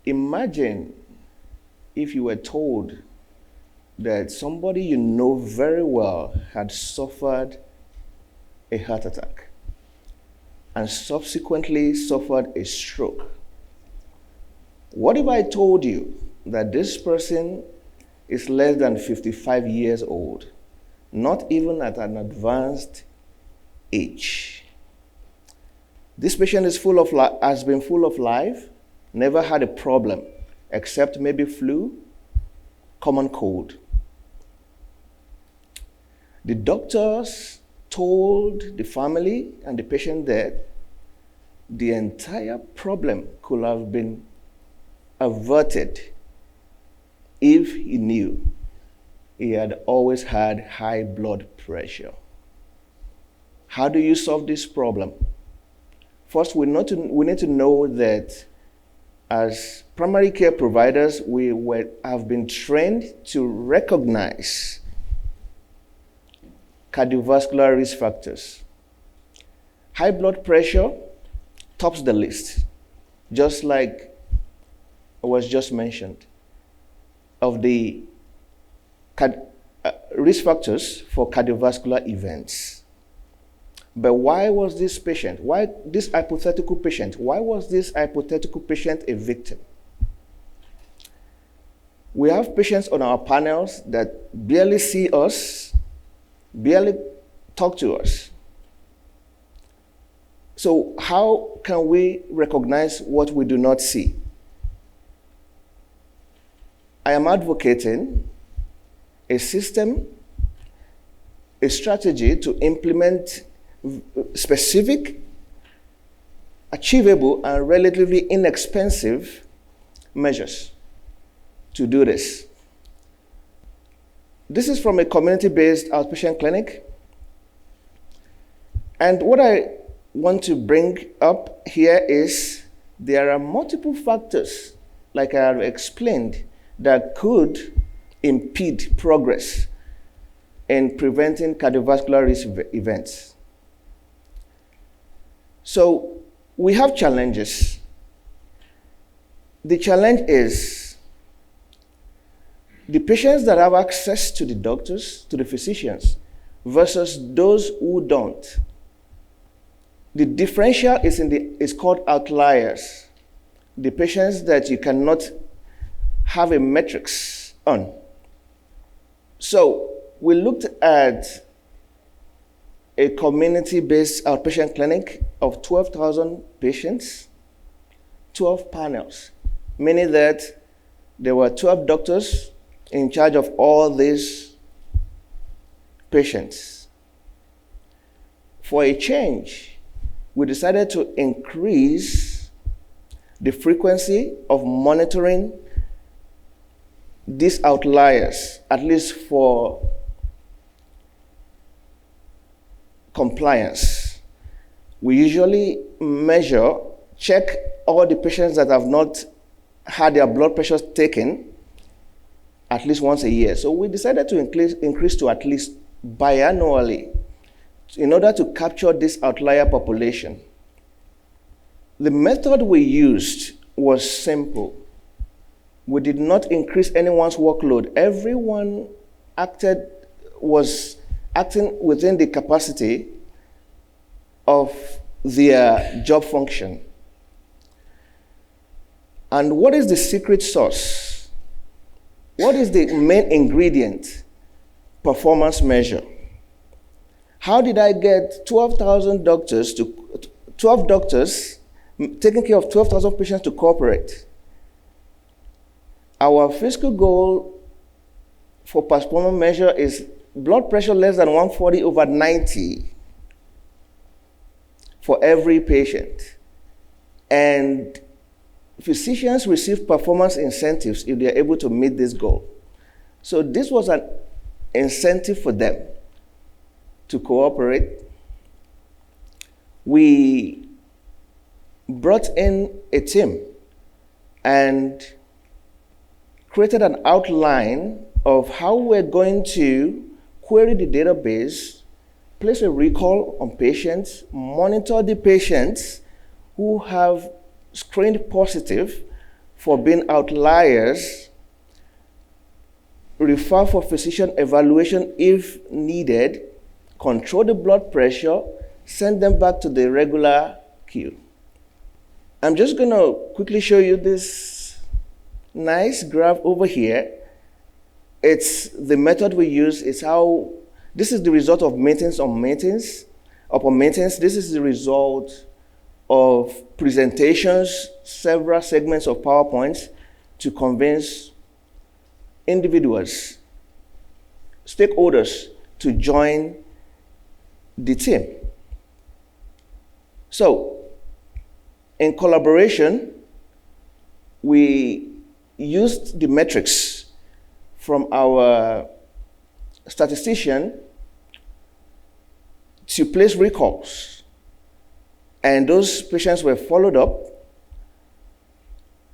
Imagine if you were told that somebody you know very well had suffered a heart attack and subsequently suffered a stroke. What if I told you that this person is less than 55 years old, not even at an advanced age? This patient is has been full of life, never had a problem, except maybe flu, common cold. The doctors told the family and the patient that the entire problem could have been averted if he knew he had always had high blood pressure. How do you solve this problem? First, we need to know that as primary care providers, we have been trained to recognize cardiovascular risk factors. High blood pressure tops the list, just like was just mentioned, of the risk factors for cardiovascular events. But why was this hypothetical patient a victim? We have patients on our panels that barely see us, barely talk to us. So how can we recognize what we do not see? I am advocating a system, a strategy to implement specific, achievable, and relatively inexpensive measures to do this. This is from a community-based outpatient clinic. And what I want to bring up here is there are multiple factors, like I have explained, that could impede progress in preventing cardiovascular risk events. So we have challenges. The challenge is the patients that have access to the doctors, to the physicians, versus those who don't. The differential is called outliers. The patients that you cannot have a matrix on. So we looked at a community-based outpatient clinic of 12,000 patients, 12 panels, meaning that there were 12 doctors in charge of all these patients. For a change, we decided to increase the frequency of monitoring these outliers, at least for compliance. We usually check all the patients that have not had their blood pressures taken at least once a year. So we decided to increase to at least biannually in order to capture this outlier population. The method we used was simple. We did not increase anyone's workload. Everyone was acting within the capacity of their job function. And what is the secret sauce? What is the main ingredient? Performance measure. How did I get 12 doctors taking care of 12,000 patients to cooperate? Our fiscal goal for performance measure is blood pressure less than 140/90 for every patient. And physicians receive performance incentives if they are able to meet this goal. So this was an incentive for them to cooperate. We brought in a team and created an outline of how we're going to query the database place a recall on patients, monitor the patients who have screened positive for being outliers, refer for physician evaluation if needed, control the blood pressure, send them back to the regular queue. I'm just going to quickly show you this nice graph over here. It's the method we use. It's how, this is the result of meetings on meetings, upon meetings. This is the result of presentations, several segments of PowerPoints to convince individuals, stakeholders to join the team. So, in collaboration, we used the metrics from our statistician to place recalls. And those patients were followed up.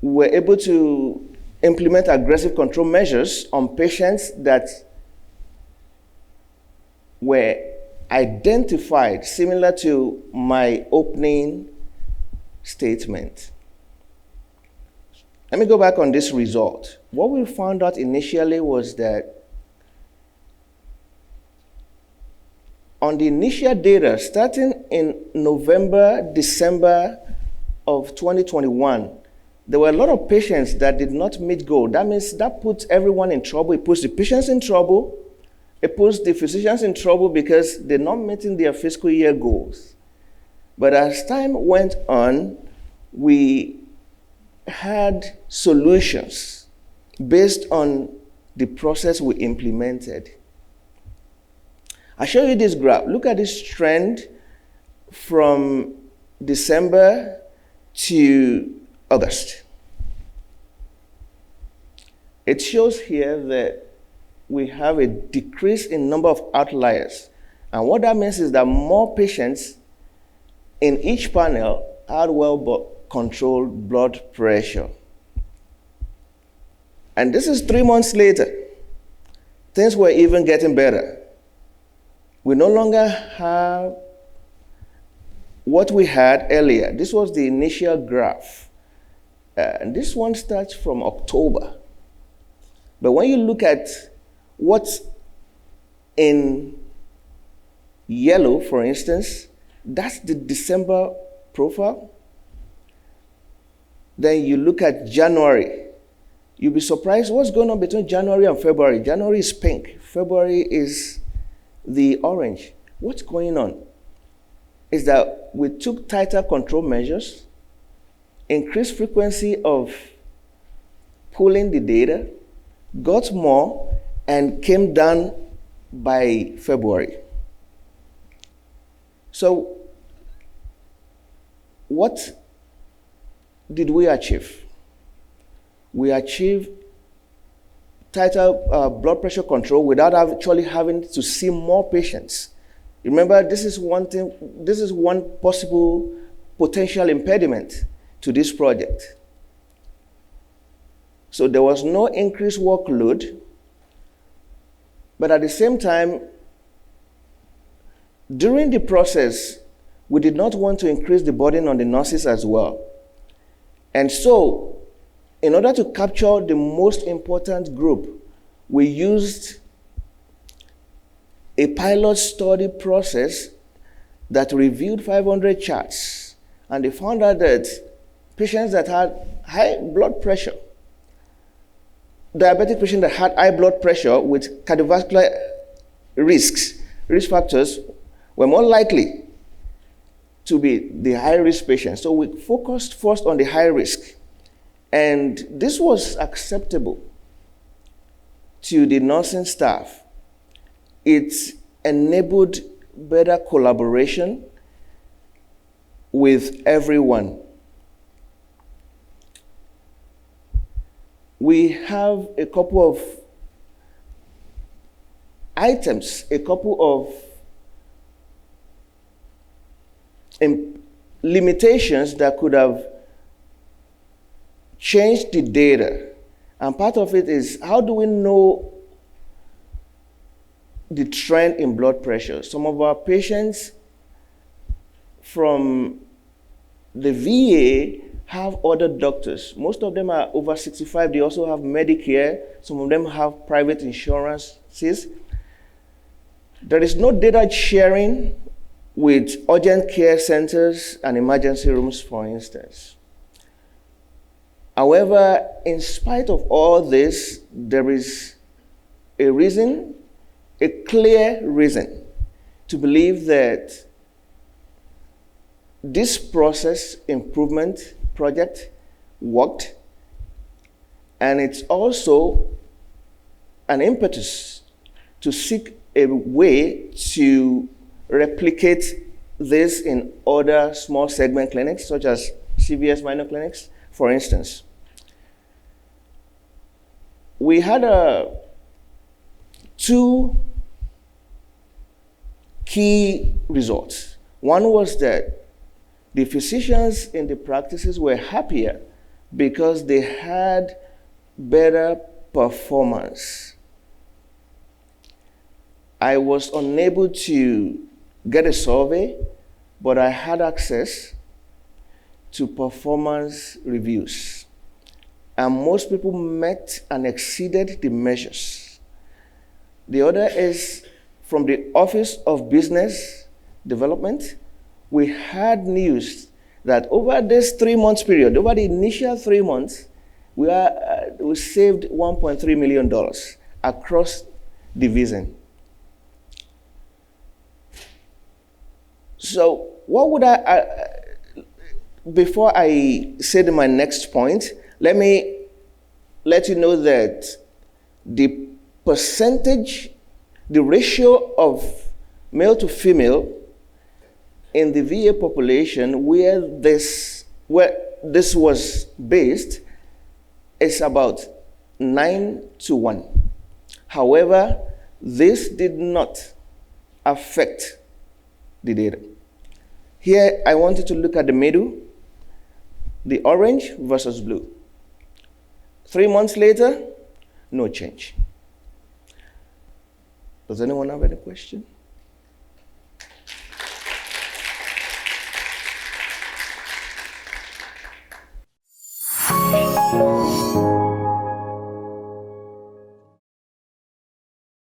We were able to implement aggressive control measures on patients that were identified, similar to my opening statement. Let me go back on this result. What we found out initially was that on the initial data, starting in November, December of 2021, there were a lot of patients that did not meet goal. That means that puts everyone in trouble. It puts the patients in trouble. It puts the physicians in trouble because they're not meeting their fiscal year goals. But as time went on, we had solutions based on the process we implemented. I'll show you this graph. Look at this trend from December to August. It shows here that we have a decrease in number of outliers. And what that means is that more patients in each panel had well-controlled blood pressure. And this is 3 months later. Things were even getting better. We no longer have what we had earlier. This was the initial graph. And this one starts from October. But when you look at what's in yellow, for instance, that's the December profile. Then you look at January. You'll be surprised what's going on between January and February. January is pink. February is the orange. What's going on is that we took tighter control measures, increased frequency of pulling the data, got more, and came down by February. So, what did we achieve? We achieved tighter blood pressure control without actually having to see more patients. Remember, this is one possible potential impediment to this project. So there was no increased workload, but at the same time, during the process, we did not want to increase the burden on the nurses as well. And so, in order to capture the most important group, we used a pilot study process that reviewed 500 charts. And they found out that patients that had high blood pressure, diabetic patients that had high blood pressure with cardiovascular risk factors were more likely to be the high-risk patients. So we focused first on the high risk. And this was acceptable to the nursing staff. It enabled better collaboration with everyone. We have a couple of items, a couple of limitations that could have changed the data. And part of it is, how do we know the trend in blood pressure. Some of our patients from the VA have other doctors. Most of them are over 65. They also have Medicare. Some of them have private insurances. There is no data sharing with urgent care centers and emergency rooms, for instance. However, in spite of all this, there is a reason, a clear reason, to believe that this process improvement project worked, and it's also an impetus to seek a way to replicate this in other small segment clinics, such as CVS minor clinics, for instance. We had two key results. One was that the physicians in the practices were happier because they had better performance. I was unable to get a survey, but I had access to performance reviews. And most people met and exceeded the measures. The other is from the Office of Business Development. We had news that over this 3 months period, over the initial 3 months, we saved $1.3 million across division. So what would before I say my next point, let me let you know that the percentage, the ratio of male to female in the VA population where this was based is about 9-1. However, this did not affect the data. Here, I want you to look at the middle, the orange versus blue. 3 months later, no change. Does anyone have any question?